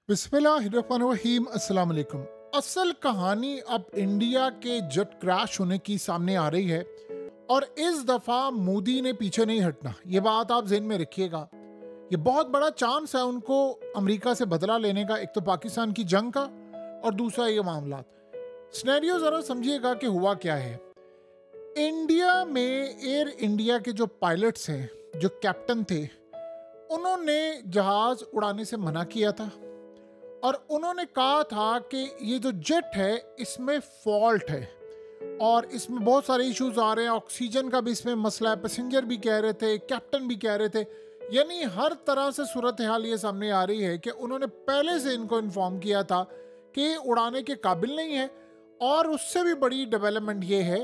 बिस्मिल्लाहिर्रहमानिर्रहीम अस्सलाम वालेकुम। असल कहानी अब इंडिया के जेट क्रैश होने की सामने आ रही है और इस दफ़ा मोदी ने पीछे नहीं हटना। ये बात आप ज़हन में रखिएगा। ये बहुत बड़ा चांस है उनको अमेरिका से बदला लेने का, एक तो पाकिस्तान की जंग का और दूसरा ये मामला। सिनेरियो ज़रा समझिएगा कि हुआ क्या है। इंडिया में एयर इंडिया के जो पायलट्स हैं, जो कैप्टन थे, उन्होंने जहाज़ उड़ाने से मना किया था और उन्होंने कहा था कि ये जो जेट है इसमें फॉल्ट है और इसमें बहुत सारे इश्यूज आ रहे हैं। ऑक्सीजन का भी इसमें मसला है, पैसेंजर भी कह रहे थे, कैप्टन भी कह रहे थे। यानी हर तरह से सूरत हाल ये सामने आ रही है कि उन्होंने पहले से इनको इन्फॉर्म किया था कि उड़ाने के काबिल नहीं है। और उससे भी बड़ी डेवलपमेंट ये है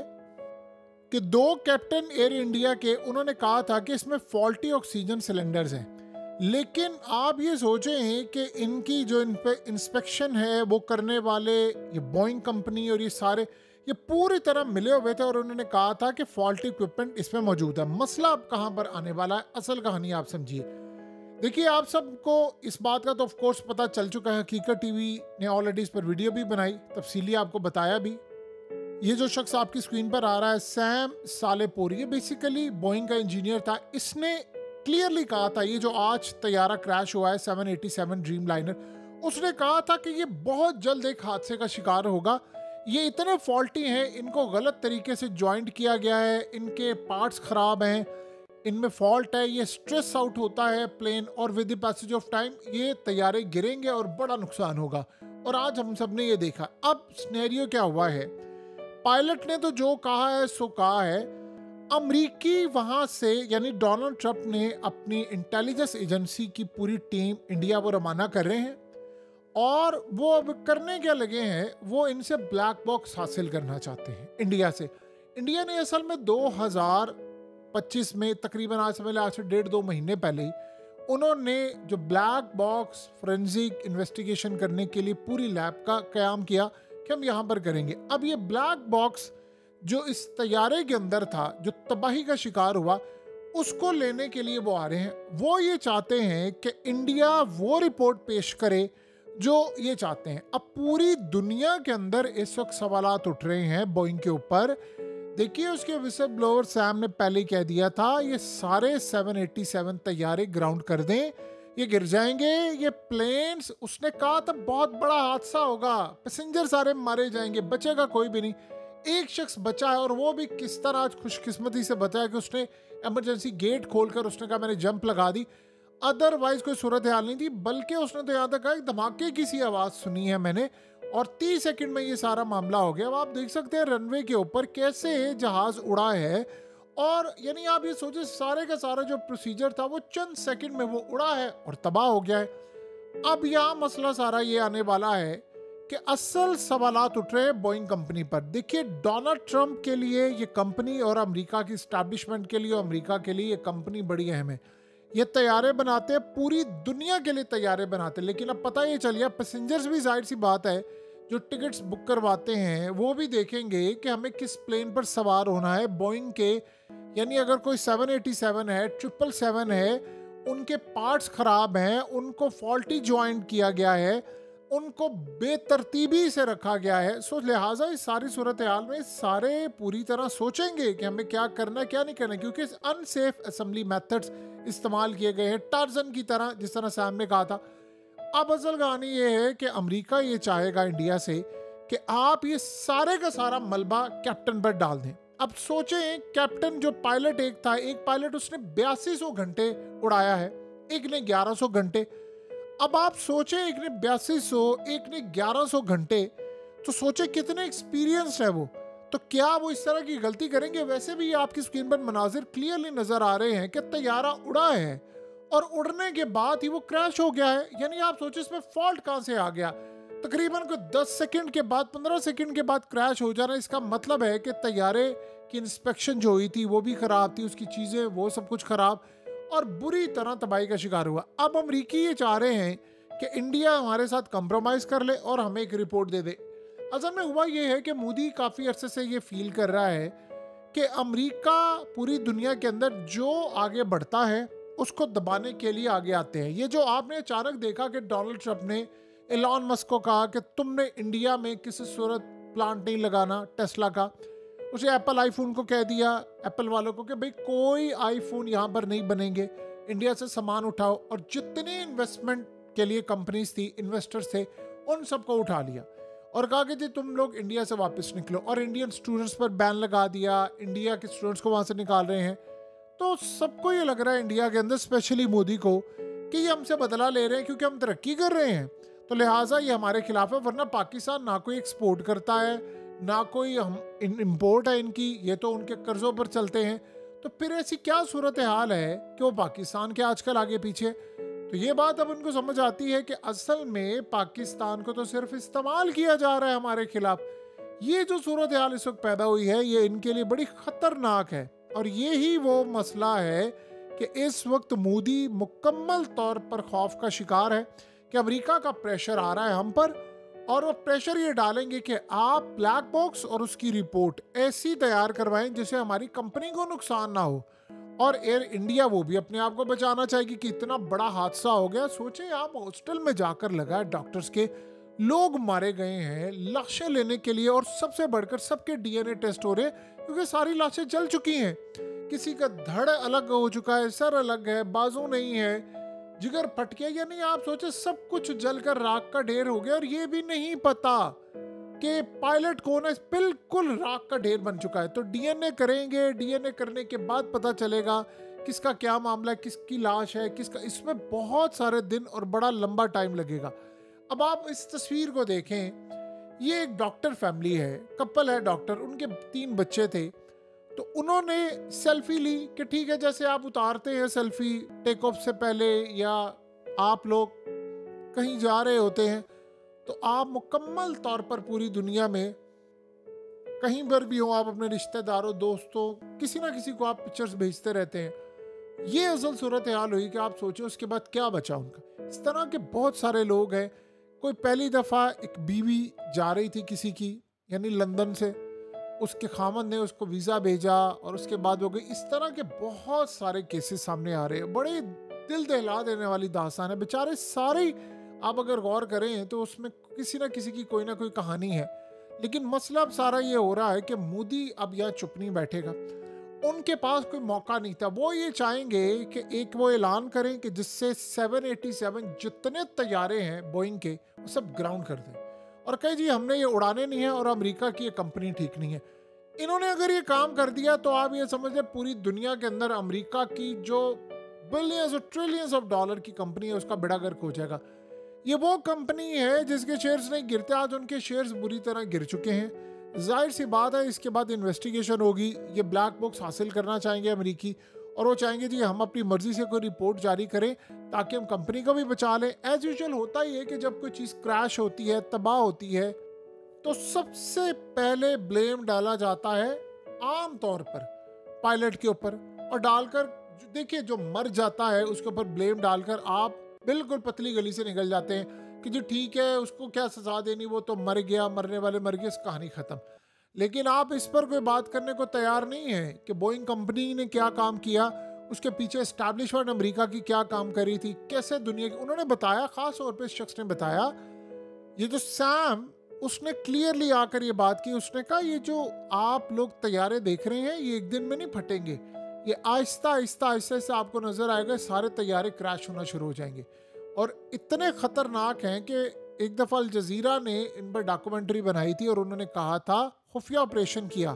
कि दो कैप्टन एयर इंडिया के उन्होंने कहा था कि इसमें फॉल्टी ऑक्सीजन सिलेंडर्स हैं। लेकिन आप ये सोचें कि इनकी जो इन पे इंस्पेक्शन है वो करने वाले ये बोइंग कंपनी और ये सारे ये पूरी तरह मिले हुए थे और उन्होंने कहा था कि फॉल्टी इक्विपमेंट इसमें मौजूद है। मसला अब कहाँ पर आने वाला है, असल कहानी आप समझिए। देखिए, आप सबको इस बात का तो ऑफ कोर्स पता चल चुका है। हकीकत टीवी ने ऑलरेडी इस पर वीडियो भी बनाई, तफसीली आपको बताया भी। ये जो शख्स आपकी स्क्रीन पर आ रहा है, सैम सालेपुरी, ये बेसिकली बोइंग का इंजीनियर था। इसने क्लियरली कहा था, ये जो आज तैयारा क्रैश हुआ है 787 ड्रीम लाइनर, उसने कहा था कि ये बहुत जल्द एक हादसे का शिकार होगा। ये इतने फॉल्टी हैं, इनको गलत तरीके से ज्वाइंट किया गया है, इनके पार्ट्स खराब हैं, इनमें फॉल्ट है, ये स्ट्रेस आउट होता है प्लेन और with the passage of time ये तैयारे गिरेंगे और बड़ा नुकसान होगा। और आज हम सब ने ये देखा। अब सिनेरियो क्या हुआ है, पायलट ने तो जो कहा है सो कहा है। अमरीकी वहां से यानी डोनाल्ड ट्रंप ने अपनी इंटेलिजेंस एजेंसी की पूरी टीम इंडिया को रवाना कर रहे हैं और वो अब करने क्या लगे हैं, वो इनसे ब्लैक बॉक्स हासिल करना चाहते हैं इंडिया से। इंडिया ने असल में 2025 में तकरीबन आज से 1.5-2 महीने पहले ही उन्होंने जो ब्लैक बॉक्स फोरेंसिक इन्वेस्टिगेशन करने के लिए पूरी लैब का क़याम किया कि हम यहाँ पर करेंगे। अब ये ब्लैक बॉक्स जो इस तैयारे के अंदर था, जो तबाही का शिकार हुआ, उसको लेने के लिए वो आ रहे हैं। वो ये चाहते हैं कि इंडिया वो रिपोर्ट पेश करे जो ये चाहते हैं। अब पूरी दुनिया के अंदर इस वक्त सवालात उठ रहे हैं बोइंग के ऊपर। देखिए, उसके विसल ब्लोअर सैम ने पहले कह दिया था ये सारे 787 तैयारे ग्राउंड कर दें, ये गिर जाएंगे, ये प्लेन्स। उसने कहा था बहुत बड़ा हादसा होगा, पैसेंजर सारे मारे जाएंगे, बचेगा कोई भी नहीं। एक शख्स बचा है और वो भी किस तरह आज खुशकिस्मती से बचा है कि उसने इमरजेंसी गेट खोलकर उसने कहा मैंने जंप लगा दी। अदरवाइज कोई सूरत हाल नहीं थी, बल्कि उसने तो याद रखा धमाके की सी आवाज़ सुनी है मैंने और 30 सेकंड में ये सारा मामला हो गया। अब आप देख सकते हैं रनवे के ऊपर कैसे जहाज उड़ा है और यानी आप ये सोचे सारे का सारा जो प्रोसीजर था वो चंद सेकंड में वो उड़ा है और तबाह हो गया है। अब यहाँ मसला सारा ये आने वाला है कि असल सवालात उठ रहे हैं बोइंग कंपनी पर। देखिए, डोनाल्ड ट्रंप के लिए ये कंपनी और अमेरिका की स्टैब्लिशमेंट के लिए और अमेरिका के लिए ये कंपनी बड़ी अहम है। ये तैयारे बनाते हैं, पूरी दुनिया के लिए तैयारे बनाते हैं। लेकिन अब पता ये चल गया, पैसेंजर्स भी जाहिर सी बात है जो टिकट्स बुक करवाते हैं वो भी देखेंगे कि हमें किस प्लेन पर सवार होना है बोइंग के। यानी अगर कोई 787 है, 777 है, उनके पार्ट्स खराब हैं, उनको फॉल्टी ज्वाइंट किया गया है, उनको बेतरतीबी से रखा गया है। सो लिहाजा इस सारी सूरत हाल में सारे पूरी तरह सोचेंगे कि हमें क्या करना क्या नहीं करना, क्योंकि अनसेफ असेंबली मेथड्स इस्तेमाल किए गए हैं टार्जन की तरह, जिस तरह सैम ने कहा था। अब असल कहानी ये है कि अमेरिका ये चाहेगा इंडिया से कि आप ये सारे का सारा मलबा कैप्टन पर डाल दें। अब सोचें, कैप्टन जो पायलट एक था, एक पायलट उसने 8200 घंटे उड़ाया है, एक ने 1100 घंटे। अब आप सोचें, एक ने 8200, एक ने 1100 घंटे, तो सोचे कितने एक्सपीरियंस है वो। तो क्या वो इस तरह की गलती करेंगे? वैसे भी आपकी स्क्रीन पर मनाजिर क्लियरली नजर आ रहे हैं कि तैयारा उड़ा है और उड़ने के बाद ही वो क्रैश हो गया है। यानी आप सोचे इसमें फॉल्ट कहां से आ गया। तकरीबन कोई 10 सेकंड के बाद, 15 सेकंड के बाद क्रैश हो जाना, इसका मतलब है कि तैयारे की इंस्पेक्शन जो हुई थी वो भी खराब थी, उसकी चीजें वो सब कुछ खराब और बुरी तरह तबाही का शिकार हुआ। अब अमरीकी ये चाह रहे हैं कि इंडिया हमारे साथ कंप्रोमाइज कर ले और हमें एक रिपोर्ट दे दे। असल में हुआ ये है कि मोदी काफ़ी अरसे से ये फील कर रहा है कि अमरीका पूरी दुनिया के अंदर जो आगे बढ़ता है उसको दबाने के लिए आगे आते हैं। ये जो आपने अचानक देखा कि डोनाल्ड ट्रंप ने एलॉन मस्क को कहा कि तुमने इंडिया में किसी सूरत प्लांट नहीं लगाना टेस्ला का। उसे एप्पल आईफोन को कह दिया, एप्पल वालों को, कि भाई कोई आईफोन यहाँ पर नहीं बनेंगे, इंडिया से सामान उठाओ। और जितने इन्वेस्टमेंट के लिए कंपनीज थी, इन्वेस्टर्स थे, उन सबको उठा लिया और कहा कि जी तुम लोग इंडिया से वापस निकलो। और इंडियन स्टूडेंट्स पर बैन लगा दिया, इंडिया के स्टूडेंट्स को वहाँ से निकाल रहे हैं। तो सबको ये लग रहा है इंडिया के अंदर, स्पेशली मोदी को, कि ये हमसे बदला ले रहे हैं क्योंकि हम तरक्की कर रहे हैं, तो लिहाजा ये हमारे खिलाफ है। वरना पाकिस्तान ना कोई एक्सपोर्ट करता है, ना कोई हम इम्पोर्ट है इनकी, ये तो उनके कर्जों पर चलते हैं। तो फिर ऐसी क्या सूरत हाल है कि वो पाकिस्तान के आजकल आगे पीछे। तो ये बात अब उनको समझ आती है कि असल में पाकिस्तान को तो सिर्फ इस्तेमाल किया जा रहा है हमारे खिलाफ। ये जो सूरत हाल इस वक्त पैदा हुई है, ये इनके लिए बड़ी खतरनाक है। और ये ही वो मसला है कि इस वक्त मोदी मुकम्मल तौर पर खौफ का शिकार है कि अमेरिका का प्रेशर आ रहा है हम पर, और वो प्रेशर ये डालेंगे कि आप ब्लैक बॉक्स और उसकी रिपोर्ट ऐसी तैयार करवाएं जिससे हमारी कंपनी को नुकसान ना हो। और एयर इंडिया वो भी अपने आप को बचाना चाहेगी कि इतना बड़ा हादसा हो गया। सोचें आप, हॉस्टल में जाकर लगा डॉक्टर्स के, लोग मारे गए हैं लाशें लेने के लिए, और सबसे बढ़कर सबके डीएनए टेस्ट हो रहे क्योंकि सारी लाशें जल चुकी हैं। किसी का धड़ अलग हो चुका है, सर अलग है, बाजू नहीं है, जिगर फट गया। यानी आप सोचे सब कुछ जलकर राख का ढेर हो गया, और ये भी नहीं पता कि पायलट कौन है, बिल्कुल राख का ढेर बन चुका है। तो डीएनए करेंगे, डीएनए करने के बाद पता चलेगा किसका क्या मामला है, किसकी लाश है, किसका। इसमें बहुत सारे दिन और बड़ा लंबा टाइम लगेगा। अब आप इस तस्वीर को देखें, ये एक डॉक्टर फैमिली है, कपल है डॉक्टर, उनके 3 बच्चे थे। तो उन्होंने सेल्फी ली कि ठीक है, जैसे आप उतारते हैं सेल्फी टेक ऑफ से पहले, या आप लोग कहीं जा रहे होते हैं, तो आप मुकम्मल तौर पर पूरी दुनिया में कहीं पर भी हो, आप अपने रिश्तेदारों, दोस्तों, किसी ना किसी को आप पिक्चर्स भेजते रहते हैं। ये असल सूरत हाल हुई कि आप सोचो उसके बाद क्या बचा उनका। इस तरह के बहुत सारे लोग हैं। कोई पहली दफ़ा एक बीवी जा रही थी किसी की, यानी लंदन से, उसके खामन ने उसको वीज़ा भेजा और उसके बाद हो गई। इस तरह के बहुत सारे केसेस सामने आ रहे हैं। बड़े दिल दहला देने वाली दास्तान है। बेचारे सारे आप अगर गौर करें तो उसमें किसी ना किसी की कोई ना कोई कहानी है। लेकिन मसला अब सारा ये हो रहा है कि मोदी अब यहाँ चुप नहीं बैठेगा। उनके पास कोई मौका नहीं था। वो ये चाहेंगे कि एक वो ऐलान करें कि जिससे 787 जितने तैयारे हैं बोइंग के, वो सब ग्राउंड कर दें और कहे जी हमने ये उड़ाने नहीं है और अमेरिका की ये कंपनी ठीक नहीं है। इन्होंने अगर ये काम कर दिया तो आप ये समझ लें पूरी दुनिया के अंदर अमेरिका की जो बिलियंस और ट्रिलियंस ऑफ डॉलर की कंपनी है उसका बेड़ा गर्क हो जाएगा। ये वो कंपनी है जिसके शेयर्स नहीं गिरते, आज उनके शेयर्स बुरी तरह गिर चुके हैं। जाहिर सी बात है इसके बाद इन्वेस्टिगेशन होगी। ये ब्लैक बॉक्स हासिल करना चाहेंगे अमेरिकी, और वो चाहेंगे जी हम अपनी मर्जी से कोई रिपोर्ट जारी करें ताकि हम कंपनी को भी बचा लें। एज यूजुअल होता ही है कि जब कोई चीज़ क्रैश होती है, तबाह होती है, तो सबसे पहले ब्लेम डाला जाता है आम तौर पर पायलट के ऊपर, और डालकर देखिए जो मर जाता है उसके ऊपर ब्लेम डालकर आप बिल्कुल पतली गली से निकल जाते हैं कि जी ठीक है उसको क्या सजा देनी, वो तो मर गया, मरने वाले मर गए, इस कहानी ख़त्म। लेकिन आप इस पर कोई बात करने को तैयार नहीं है कि बोइंग कंपनी ने क्या काम किया, उसके पीछे एस्टैब्लिशमेंट अमेरिका की क्या काम करी थी, कैसे दुनिया की। उन्होंने बताया, ख़ास तौर पर इस शख्स ने बताया, ये जो सैम, उसने क्लियरली आकर ये बात की। उसने कहा ये जो आप लोग तैयारे देख रहे हैं ये एक दिन में नहीं फटेंगे, ये आहिस्ता आहिस्ता आहिस्ता से आपको नजर आएगा सारे तैयारे क्रैश होना शुरू हो जाएंगे। और इतने खतरनाक हैं कि एक दफ़ा अल जजीरा ने इन पर डॉक्यूमेंट्री बनाई थी और उन्होंने कहा था खुफिया ऑपरेशन किया।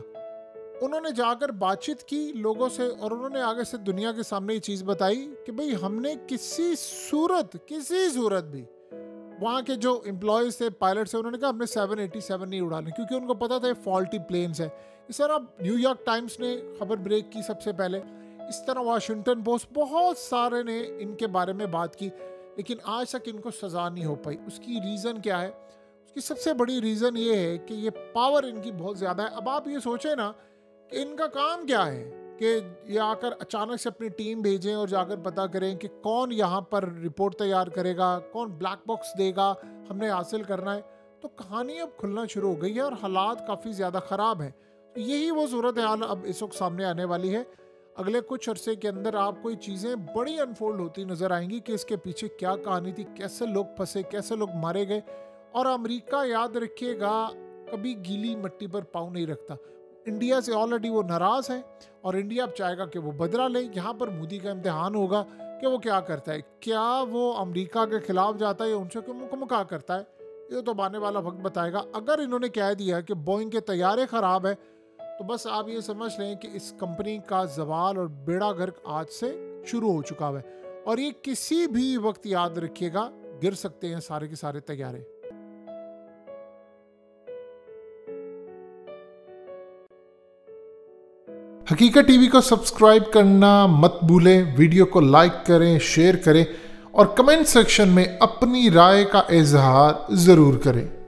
उन्होंने जाकर बातचीत की लोगों से और उन्होंने आगे से दुनिया के सामने ये चीज़ बताई कि भाई हमने किसी सूरत भी, वहाँ के जो एम्प्लॉयज़ थे, पायलट से, उन्होंने कहा हमने 787 नहीं उड़ाने, क्योंकि उनको पता था फॉल्टी प्लेन्स है। इस तरह न्यूयॉर्क टाइम्स ने खबर ब्रेक की सबसे पहले, इस तरह वाशिंगटन पोस्ट, बहुत सारे ने इनके बारे में बात की, लेकिन आज तक इनको सज़ा नहीं हो पाई। उसकी रीज़न क्या है? उसकी सबसे बड़ी रीज़न ये है कि ये पावर इनकी बहुत ज़्यादा है। अब आप ये सोचें ना कि इनका काम क्या है कि ये आकर अचानक से अपनी टीम भेजें और जाकर पता करें कि कौन यहाँ पर रिपोर्ट तैयार करेगा, कौन ब्लैक बॉक्स देगा, हमने हासिल करना है। तो कहानी अब खुलना शुरू हो गई है और हालात काफ़ी ज़्यादा ख़राब हैं। तो यही वो सूरत हाल अब इस वक्त सामने आने वाली है। अगले कुछ अरसे के अंदर आपको ये चीज़ें बड़ी अनफोल्ड होती नजर आएंगी कि इसके पीछे क्या कहानी थी, कैसे लोग फंसे, कैसे लोग मारे गए। और अमेरिका, याद रखिएगा, कभी गीली मिट्टी पर पाँव नहीं रखता। इंडिया से ऑलरेडी वो नाराज़ है और इंडिया अब चाहेगा कि वो बदला ले। यहाँ पर मोदी का इम्तिहान होगा कि वो क्या करता है। क्या वो अमेरिका के खिलाफ जाता है या उनसे मुकाबला करता है, ये तो आने वाला वक्त बताएगा। अगर इन्होंने कह दिया कि बोइंग के तैयारे ख़राब है तो बस आप ये समझ लें कि इस कंपनी का जवाल और बेड़ा गर्क आज से शुरू हो चुका है और ये किसी भी वक्त, याद रखिएगा, गिर सकते हैं सारे के सारे तैयारे। हकीकत टीवी को सब्सक्राइब करना मत भूलें, वीडियो को लाइक करें, शेयर करें और कमेंट सेक्शन में अपनी राय का इजहार ज़रूर करें।